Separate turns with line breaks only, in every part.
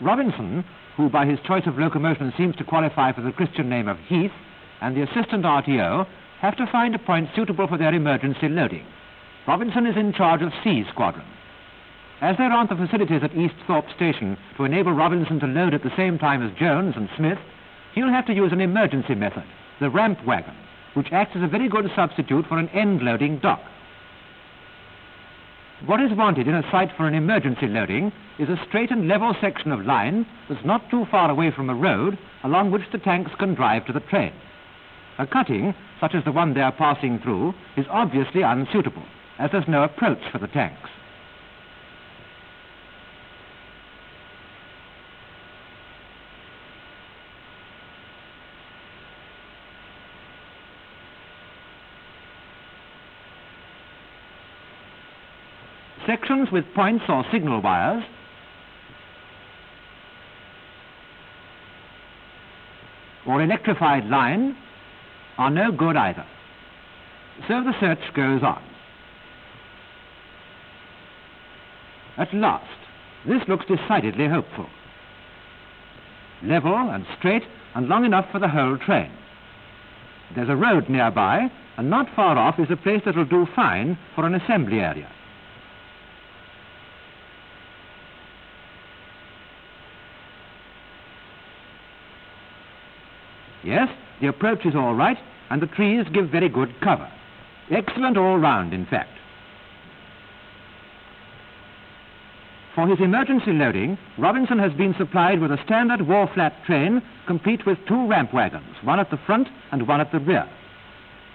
Robinson, who by his choice of locomotion seems to qualify for the Christian name of Heath, and the assistant RTO have to find a point suitable for their emergency loading. Robinson is in charge of C Squadron. As there aren't the facilities at East Thorpe Station to enable Robinson to load at the same time as Jones and Smith, he'll have to use an emergency method, the ramp wagon, which acts as a very good substitute for an end-loading dock. What is wanted in a site for an emergency loading is a straight and level section of line that's not too far away from a road along which the tanks can drive to the train. A cutting, such as the one they are passing through, is obviously unsuitable, as there's no approach for the tanks. Sections with points or signal wires or electrified line are no good either. So the search goes on. At last, this looks decidedly hopeful. Level and straight and long enough for the whole train. There's a road nearby, and not far off is a place that'll do fine for an assembly area. Yes, the approach is all right, and the trees give very good cover. Excellent all round, in fact. For his emergency loading, Robinson has been supplied with a standard wall-flat train, complete with 2 ramp wagons, one at the front and one at the rear.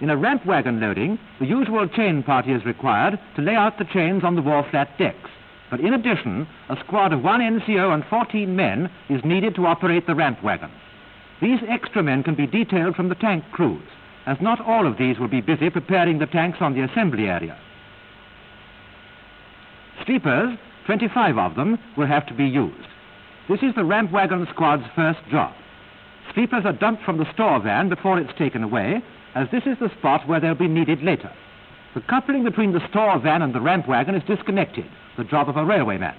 In a ramp wagon loading, the usual chain party is required to lay out the chains on the wall-flat decks. But in addition, a squad of 1 NCO and 14 men is needed to operate the ramp wagon. These extra men can be detailed from the tank crews, as not all of these will be busy preparing the tanks on the assembly area. Sleepers, 25 of them, will have to be used. This is the ramp wagon squad's first job. Sleepers are dumped from the store van before it's taken away, as this is the spot where they'll be needed later. The coupling between the store van and the ramp wagon is disconnected, the job of a railwayman.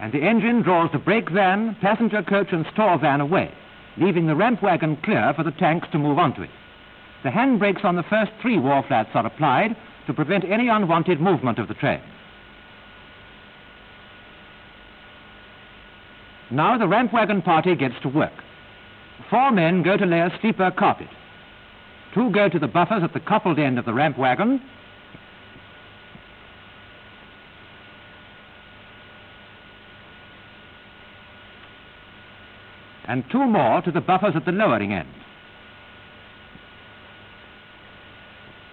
And the engine draws the brake van, passenger coach and store van away, leaving the ramp wagon clear for the tanks to move onto it. The handbrakes on the first 3 wall flats are applied to prevent any unwanted movement of the train. Now the ramp wagon party gets to work. 4 men go to lay a sleeper carpet. 2 go to the buffers at the coupled end of the ramp wagon, and 2 more to the buffers at the lowering end.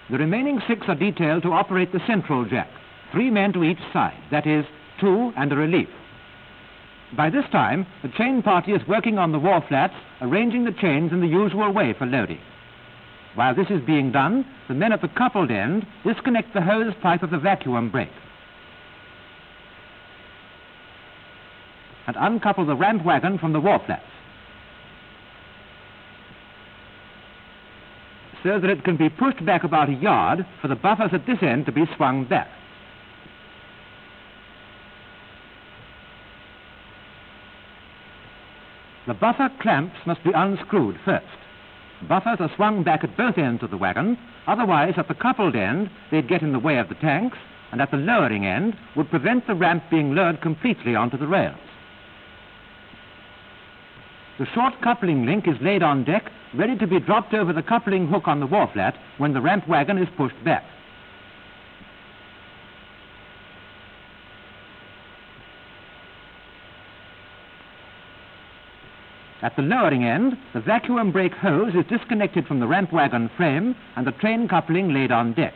The remaining 6 are detailed to operate the central jack, 3 men to each side, that is, 2 and a relief. By this time, the chain party is working on the wall flats, arranging the chains in the usual way for loading. While this is being done, the men at the coupled end disconnect the hose pipe of the vacuum brake and uncouple the ramp wagon from the wall flats, so that it can be pushed back about a yard for the buffers at this end to be swung back. The buffer clamps must be unscrewed first. Buffers are swung back at both ends of the wagon, otherwise at the coupled end they'd get in the way of the tanks, and at the lowering end would prevent the ramp being lowered completely onto the rails. The short coupling link is laid on deck, ready to be dropped over the coupling hook on the wall flat when the ramp wagon is pushed back. At the lowering end, the vacuum brake hose is disconnected from the ramp wagon frame and the train coupling laid on deck.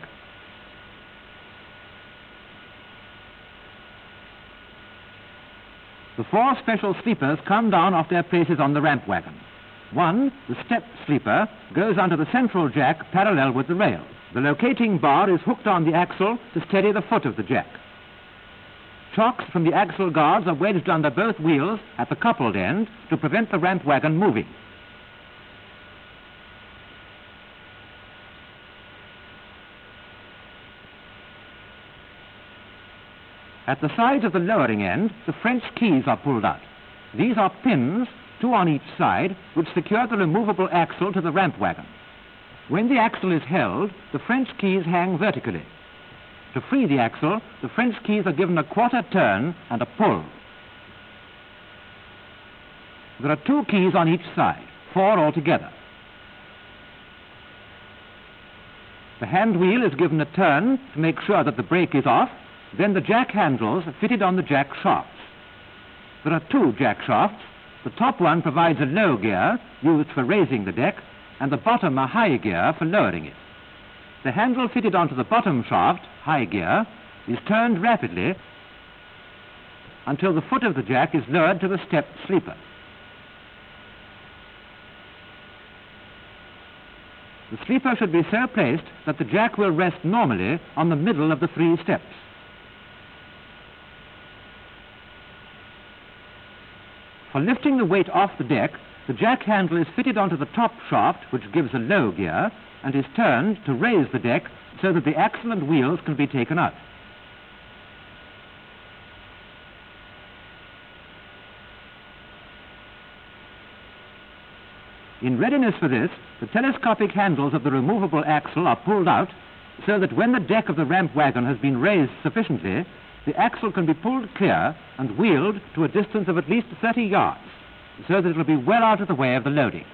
The 4 special sleepers come down off their places on the ramp wagon. 1, the step sleeper, goes onto the central jack parallel with the rails. The locating bar is hooked on the axle to steady the foot of the jack. chocks from the axle guards are wedged under both wheels at the coupled end to prevent the ramp wagon moving. At the sides of the lowering end, the French keys are pulled out. These are pins, 2 on each side, which secure the removable axle to the ramp wagon. When the axle is held, the French keys hang vertically. To free the axle, the French keys are given a quarter turn and a pull. There are 2 keys on each side, 4 altogether. The hand wheel is given a turn to make sure that the brake is off. Then the jack handles are fitted on the jack shafts. There are 2 jack shafts. The top one provides a low gear used for raising the deck, and the bottom a high gear for lowering it. The handle fitted onto the bottom shaft, high gear, is turned rapidly until the foot of the jack is lowered to the stepped sleeper. The sleeper should be so placed that the jack will rest normally on the middle of the 3 steps. For lifting the weight off the deck, the jack handle is fitted onto the top shaft, which gives a low gear, and is turned to raise the deck so that the axle and wheels can be taken out. In readiness for this, the telescopic handles of the removable axle are pulled out so that when the deck of the ramp wagon has been raised sufficiently, the axle can be pulled clear and wheeled to a distance of at least 30 yards, so that it will be well out of the way of the loading.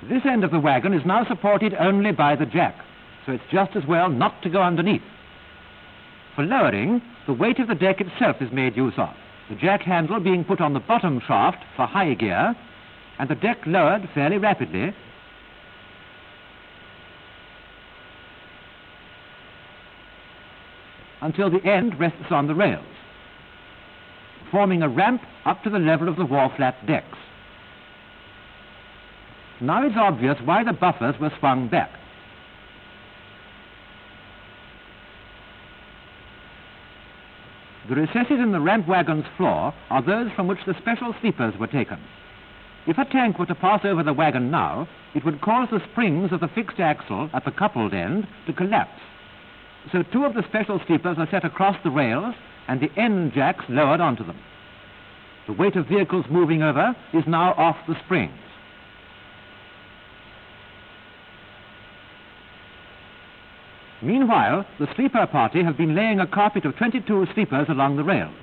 This end of the wagon is now supported only by the jack, so it's just as well not to go underneath. For lowering, the weight of the deck itself is made use of, the jack handle being put on the bottom shaft for high gear, and the deck lowered fairly rapidly until the end rests on the rails, forming a ramp up to the level of the wharf-flat decks. Now it's obvious why the buffers were swung back. The recesses in the ramp wagon's floor are those from which the special sleepers were taken. If a tank were to pass over the wagon now, it would cause the springs of the fixed axle at the coupled end to collapse. So 2 of the special sleepers are set across the rails and the end jacks lowered onto them. The weight of vehicles moving over is now off the springs. Meanwhile, the sleeper party have been laying a carpet of 22 sleepers along the rails,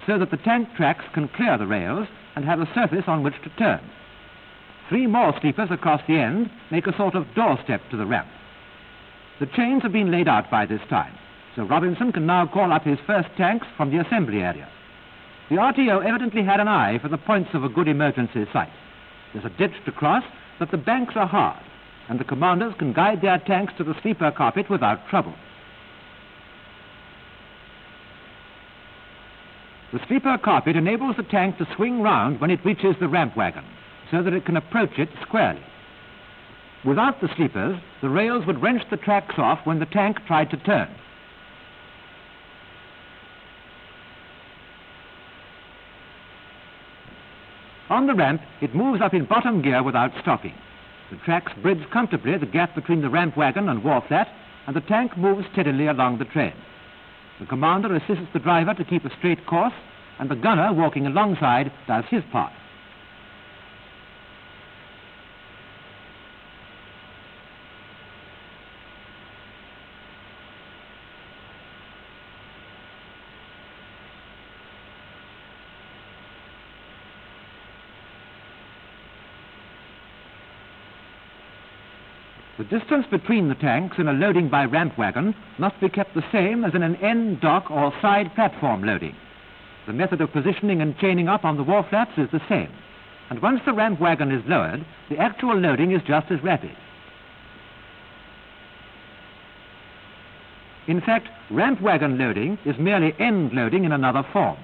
so that the tank tracks can clear the rails and have a surface on which to turn. 3 more sleepers across the end make a sort of doorstep to the ramp. The chains have been laid out by this time, so Robinson can now call up his first tanks from the assembly area. The RTO evidently had an eye for the points of a good emergency site. There's a ditch to cross, but the banks are hard, and the commanders can guide their tanks to the sleeper carpet without trouble. The sleeper carpet enables the tank to swing round when it reaches the ramp wagon, so that it can approach it squarely. Without the sleepers, the rails would wrench the tracks off when the tank tried to turn. On the ramp, it moves up in bottom gear without stopping. The tracks bridge comfortably the gap between the ramp wagon and wharf-flat, and the tank moves steadily along the train. The commander assists the driver to keep a straight course, and the gunner walking alongside does his part. The distance between the tanks in a loading by ramp wagon must be kept the same as in an end dock or side platform loading. The method of positioning and chaining up on the wharf flats is the same, and once the ramp wagon is lowered, the actual loading is just as rapid. In fact, ramp wagon loading is merely end loading in another form.